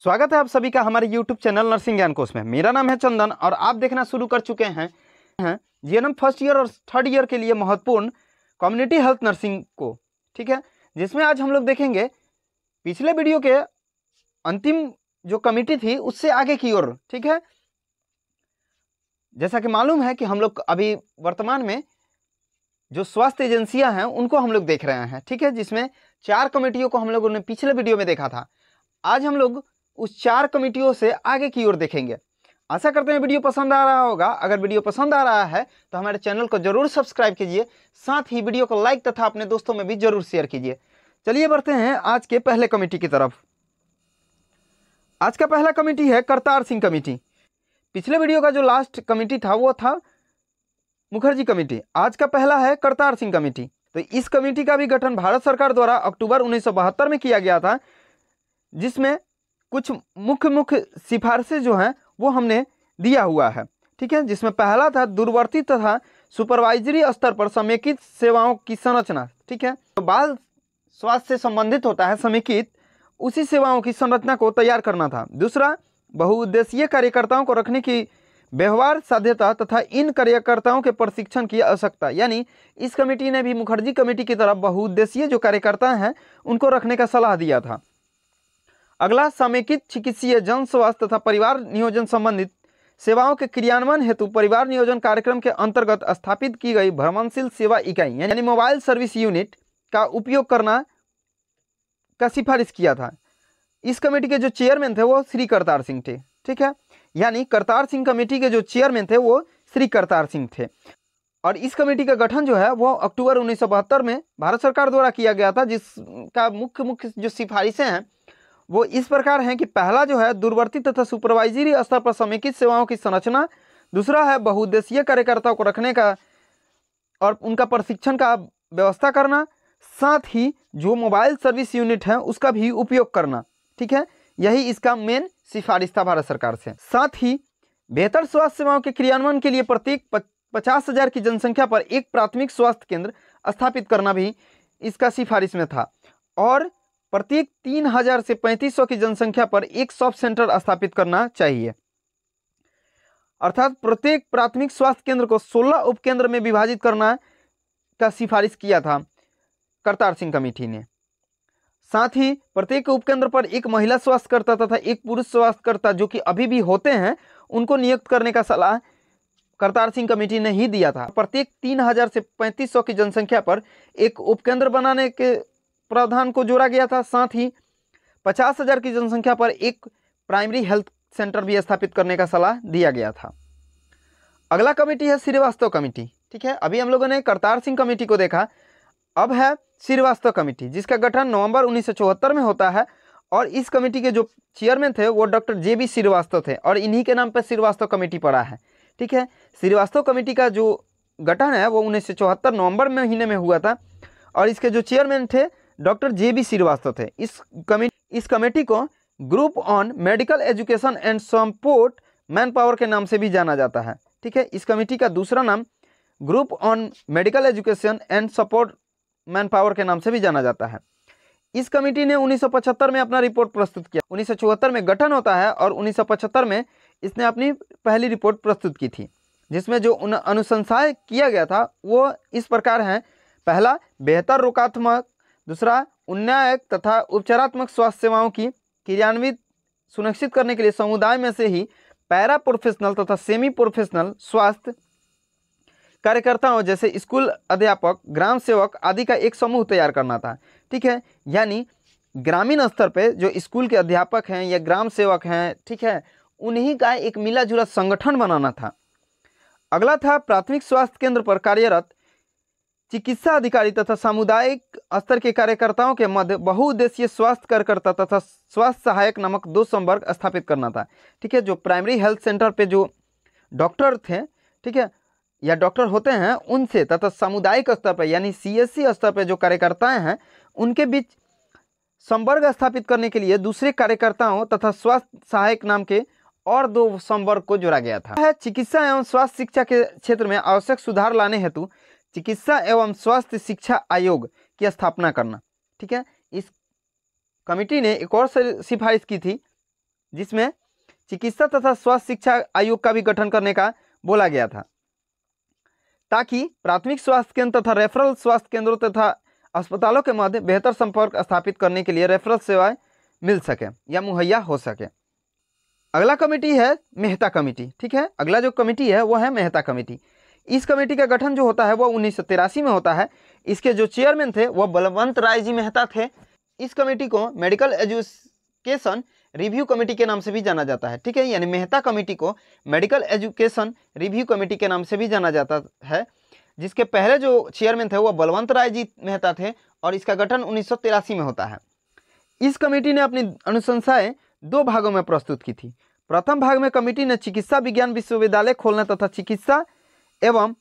स्वागत है आप सभी का हमारे YouTube चैनल नर्सिंग ज्ञान कोश में। मेरा नाम है चंदन और आप देखना शुरू कर चुके हैं जीएनएम फर्स्ट ईयर और थर्ड ईयर के लिए महत्वपूर्ण कम्युनिटी हेल्थ नर्सिंग को, ठीक है, जिसमें आज हम लोग देखेंगे पिछले वीडियो के अंतिम जो कमेटी थी उससे आगे की ओर, ठीक है। जैसा कि मालूम है कि हम लोग अभी वर्तमान में जो स्वास्थ्य एजेंसियां हैं उनको हम लोग देख रहे हैं, ठीक है, जिसमें 4 कमेटियों को हम लोगों ने पिछले वीडियो में देखा था। आज हम लोग उस 4 कमेटियों से आगे की ओर देखेंगे। आशा करते हैं वीडियो पसंद आ रहा होगा। अगर वीडियो पसंद आ रहा है तो हमारे चैनल को जरूर सब्सक्राइब कीजिए, साथ ही वीडियो को लाइक तथा अपने दोस्तों में भी जरूर शेयर कीजिए। चलिए बढ़ते हैं आज के पहले कमेटी की तरफ। आज का पहला कमेटी है करतार सिंह कमेटी। पिछले वीडियो का जो लास्ट कमेटी था वो था मुखर्जी कमेटी। आज का पहला है करतार सिंह कमेटी। तो इस कमेटी का भी गठन भारत सरकार द्वारा अक्टूबर 1972 में किया गया था, जिसमें कुछ मुख्य सिफारिशें जो हैं वो हमने दिया हुआ है, ठीक है। जिसमें पहला था दूरवर्ती तथा सुपरवाइजरी स्तर पर समेकित सेवाओं की संरचना, ठीक है। तो बाल स्वास्थ्य से संबंधित होता है समेकित, उसी सेवाओं की संरचना को तैयार करना था। दूसरा, बहुउद्देशीय कार्यकर्ताओं को रखने की व्यवहार साध्यता तथा इन कार्यकर्ताओं के प्रशिक्षण की आवश्यकता, यानी इस कमेटी ने भी मुखर्जी कमेटी की तरफ बहुउद्देशीय जो कार्यकर्ता हैं उनको रखने का सलाह दिया था। अगला, समेकित चिकित्सीय जन स्वास्थ्य तथा परिवार नियोजन संबंधित सेवाओं के क्रियान्वयन हेतु परिवार नियोजन कार्यक्रम के अंतर्गत स्थापित की गई भ्रमणशील सेवा इकाई यानी मोबाइल सर्विस यूनिट का उपयोग करना का सिफारिश किया था। इस कमेटी के जो चेयरमैन थे वो श्री करतार सिंह थे, ठीक है। यानी करतार सिंह कमेटी के जो चेयरमैन थे वो श्री करतार सिंह थे। और इस कमेटी का गठन जो है वो अक्टूबर 1972 में भारत सरकार द्वारा किया गया था, जिसका मुख्य जो सिफारिशें हैं वो इस प्रकार हैं कि पहला जो है दूरवर्ती तथा सुपरवाइजरी स्तर पर समेकित सेवाओं की संरचना। दूसरा है बहुउद्देशीय कार्यकर्ताओं को रखने का और उनका प्रशिक्षण का व्यवस्था करना, साथ ही जो मोबाइल सर्विस यूनिट है उसका भी उपयोग करना, ठीक है। यही इसका मेन सिफारिश था भारत सरकार से। साथ ही बेहतर स्वास्थ्य सेवाओं के क्रियान्वयन के लिए प्रत्येक 50,000 की जनसंख्या पर एक प्राथमिक स्वास्थ्य केंद्र स्थापित करना भी इसका सिफारिश में था, और प्रत्येक 3,000 से 3,500 की जनसंख्या पर एक सब सेंटर स्थापित करना चाहिए। अर्थात प्रत्येक प्राथमिक स्वास्थ्य केंद्र को 16 उपकेंद्र में विभाजित करना का सिफारिश किया था करतार सिंह कमेटी ने। साथ ही प्रत्येक उपकेंद्र पर एक महिला स्वास्थ्यकर्ता तथा एक पुरुष स्वास्थ्यकर्ता, जो कि अभी भी होते हैं, उनको नियुक्त करने का सलाह करतार सिंह कमेटी ने ही दिया था। प्रत्येक 3,000 से 3,500 की जनसंख्या पर एक उपकेंद्र बनाने के प्रावधान को जोड़ा गया था। साथ ही 50,000 की जनसंख्या पर एक प्राइमरी हेल्थ सेंटर भी स्थापित करने का सलाह दिया गया था। अगला कमेटी है श्रीवास्तव कमेटी, ठीक है। अभी हम लोगों ने करतार सिंह कमेटी को देखा, अब है श्रीवास्तव कमेटी, जिसका गठन नवंबर 1974 में होता है। और इस कमेटी के जो चेयरमैन थे वो डॉक्टर JB श्रीवास्तव थे, और इन्हीं के नाम पर श्रीवास्तव कमेटी पड़ा है, ठीक है। श्रीवास्तव कमेटी का जो गठन है वो 1974 नवंबर महीने में हुआ था, और इसके जो चेयरमैन थे डॉक्टर JB श्रीवास्तव थे। इस कमेटी को group on medical education and support man power के नाम से भी जाना जाता है, ठीक है। इस कमेटी का दूसरा नाम group on medical education and support man power के नाम से भी जाना जाता है। इस कमेटी ने 1975 में अपना रिपोर्ट प्रस्तुत किया। 1974 में गठन होता है और 1975 में इसने अपनी पहली रिपोर्ट प्रस्तुत की थी, जिसमें जो अनुशंसाएं किया गया था वो इस प्रकार हैं। पहला, बेहतर रोगात्मक। दूसरा, उन्नयक तथा उपचारात्मक स्वास्थ्य सेवाओं की क्रियान्वित सुनिश्चित करने के लिए समुदाय में से ही पैरा प्रोफेशनल तथा सेमी प्रोफेशनल स्वास्थ्य कार्यकर्ताओं जैसे स्कूल अध्यापक, ग्राम सेवक आदि का एक समूह तैयार करना था, ठीक है। यानी ग्रामीण स्तर पे जो स्कूल के अध्यापक हैं या ग्राम सेवक हैं, ठीक है, उन्हीं का एक मिला जुला संगठन बनाना था। अगला था प्राथमिक स्वास्थ्य केंद्र पर कार्यरत चिकित्सा अधिकारी तथा सामुदायिक स्तर के कार्यकर्ताओं के मध्य बहुउद्देशीय स्वास्थ्य कार्यकर्ता तथा स्वास्थ्य सहायक नामक 2 संवर्ग स्थापित करना था, ठीक है। जो प्राइमरी हेल्थ सेंटर पे जो डॉक्टर थे, ठीक है, या डॉक्टर होते हैं, उनसे तथा सामुदायिक स्तर पर यानी CSC स्तर पर जो कार्यकर्ताएं हैं उनके बीच संवर्ग स्थापित करने के लिए दूसरे कार्यकर्ताओं तथा स्वास्थ्य सहायक नाम के और 2 संवर्ग को जोड़ा गया था। चिकित्सा एवं स्वास्थ्य शिक्षा के क्षेत्र में आवश्यक सुधार लाने हेतु चिकित्सा एवं स्वास्थ्य शिक्षा आयोग की स्थापना करना, ठीक है। इस कमेटी ने एक और सिफारिश की थी जिसमें चिकित्सा तथा स्वास्थ्य शिक्षा आयोग का भी गठन करने का बोला गया था, ताकि प्राथमिक स्वास्थ्य केंद्र तथा रेफरल स्वास्थ्य केंद्रों तथा अस्पतालों के मध्य बेहतर संपर्क स्थापित करने के लिए रेफरल सेवाएं मिल सके या मुहैया हो सके। अगला कमेटी है मेहता कमेटी। ठीक है, अगला जो कमेटी है वो है मेहता कमेटी। इस कमेटी का गठन जो होता है वो 1983 में होता है। इसके जो चेयरमैन थे वो बलवंत राय जी मेहता थे। इस कमेटी को मेडिकल एजुकेशन रिव्यू कमेटी के नाम से भी जाना जाता है। ठीक है, यानी मेहता कमेटी को मेडिकल एजुकेशन रिव्यू कमेटी के नाम से भी जाना जाता है, जिसके पहले जो चेयरमैन थे वो बलवंत राय जी मेहता थे और इसका गठन 1983 में होता है। इस कमेटी ने अपनी अनुशंसाएं 2 भागों में प्रस्तुत की थी। प्रथम भाग में कमेटी ने चिकित्सा विज्ञान विश्वविद्यालय खोलने तथा चिकित्सा एवं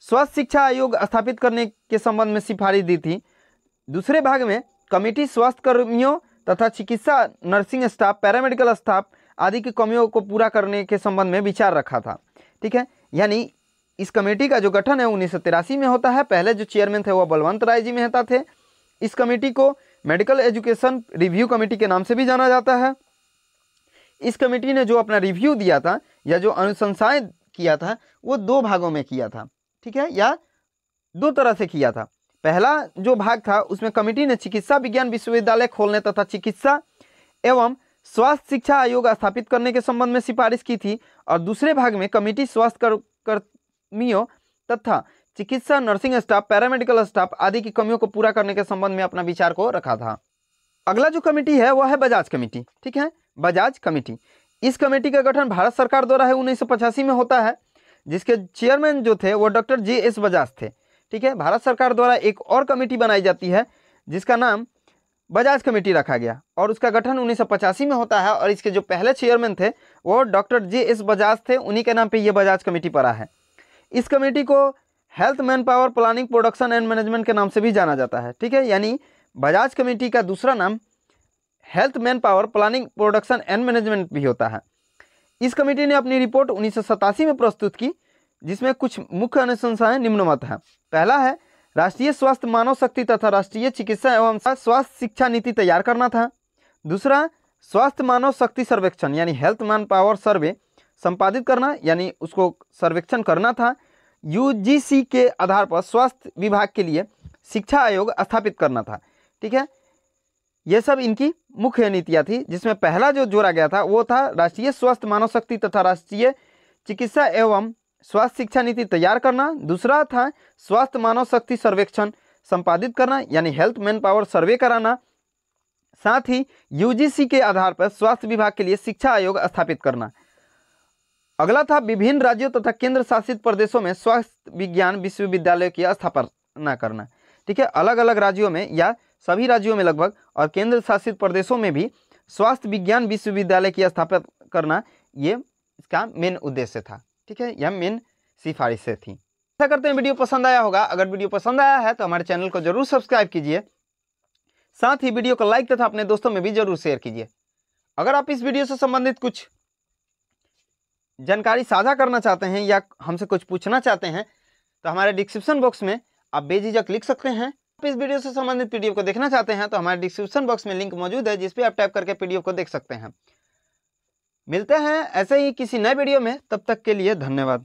स्वास्थ्य शिक्षा आयोग स्थापित करने के संबंध में सिफारिश दी थी। दूसरे भाग में कमेटी स्वास्थ्य कर्मियों तथा चिकित्सा नर्सिंग स्टाफ, पैरामेडिकल स्टाफ आदि की कमियों को पूरा करने के संबंध में विचार रखा था। ठीक है, यानी इस कमेटी का जो गठन है 1983 में होता है। पहले जो चेयरमैन थे वो बलवंत राय जी मेहता थे। इस कमेटी को मेडिकल एजुकेशन रिव्यू कमेटी के नाम से भी जाना जाता है। इस कमेटी ने जो अपना रिव्यू दिया था या जो अनुशंसाएं किया था वो 2 भागों में किया था। ठीक है, या 2 तरह से किया था। पहला जो भाग था उसमें कमेटी ने चिकित्सा विज्ञान विश्वविद्यालय खोलने तथा चिकित्सा एवं स्वास्थ्य शिक्षा आयोग स्थापित करने के संबंध में सिफारिश की थी और दूसरे भाग में कमेटी स्वास्थ्य कर्मियों तथा चिकित्सा नर्सिंग स्टाफ, पैरामेडिकल स्टाफ आदि की कमियों को पूरा करने के संबंध में अपना विचार को रखा था। अगला जो कमेटी है वह है बजाज कमेटी। ठीक है, बजाज कमेटी। इस कमेटी का गठन भारत सरकार द्वारा है 1985 में होता है, जिसके चेयरमैन जो थे वो डॉक्टर JS बजाज थे। ठीक है, भारत सरकार द्वारा एक और कमेटी बनाई जाती है जिसका नाम बजाज कमेटी रखा गया और उसका गठन 1985 में होता है और इसके जो पहले चेयरमैन थे वो डॉक्टर JS बजाज थे। उन्हीं के नाम पे ये बजाज कमेटी पड़ा है। इस कमेटी को health man power planning production and management के नाम से भी जाना जाता है। ठीक है, यानी बजाज कमेटी का दूसरा नाम health man power planning production and management भी होता है। इस कमेटी ने अपनी रिपोर्ट 1987 में प्रस्तुत की, जिसमें कुछ मुख्य अनुशंसाएं निम्नवत हैं। पहला है राष्ट्रीय स्वास्थ्य मानव शक्ति तथा राष्ट्रीय चिकित्सा एवं स्वास्थ्य शिक्षा नीति तैयार करना था। दूसरा, स्वास्थ्य मानव शक्ति सर्वेक्षण यानी हेल्थ मैन पावर सर्वे संपादित करना, यानी उसको सर्वेक्षण करना था। UGC के आधार पर स्वास्थ्य विभाग के लिए शिक्षा आयोग स्थापित करना था। ठीक है, ये सब इनकी मुख्य नीतियाँ थी, जिसमें पहला जो जोड़ा गया था वो था राष्ट्रीय स्वास्थ्य मानव शक्ति तथा राष्ट्रीय चिकित्सा एवं स्वास्थ्य शिक्षा नीति तैयार करना। दूसरा था स्वास्थ्य मानव शक्ति सर्वेक्षण संपादित करना, यानी हेल्थ मैन पावर सर्वे कराना। साथ ही UGC के आधार पर स्वास्थ्य विभाग के लिए शिक्षा आयोग स्थापित करना। अगला था विभिन्न राज्यों तथा केंद्र शासित प्रदेशों में स्वास्थ्य विज्ञान विश्वविद्यालय की स्थापना करना। ठीक है, अलग अलग राज्यों में या सभी राज्यों में लगभग और केंद्र शासित प्रदेशों में भी स्वास्थ्य विज्ञान विश्वविद्यालय की स्थापना करना, ये इसका मेन उद्देश्य था। ठीक है, यह मेन सिफारिशें थी। ऐसा करते हैं वीडियो पसंद आया होगा। अगर वीडियो पसंद आया है तो हमारे चैनल को जरूर सब्सक्राइब कीजिए, साथ ही वीडियो को लाइक तथा अपने दोस्तों में भी जरूर शेयर कीजिए। अगर आप इस वीडियो से संबंधित कुछ जानकारी साझा करना चाहते हैं या हमसे कुछ पूछना चाहते हैं तो हमारे डिस्क्रिप्शन बॉक्स में आप बेझिझक लिख सकते हैं। आप इस वीडियो से संबंधित PDF को देखना चाहते हैं तो हमारे डिस्क्रिप्शन बॉक्स में लिंक मौजूद है, जिस पे आप टाइप करके PDF को देख सकते हैं। मिलते हैं ऐसे ही किसी नए वीडियो में, तब तक के लिए धन्यवाद।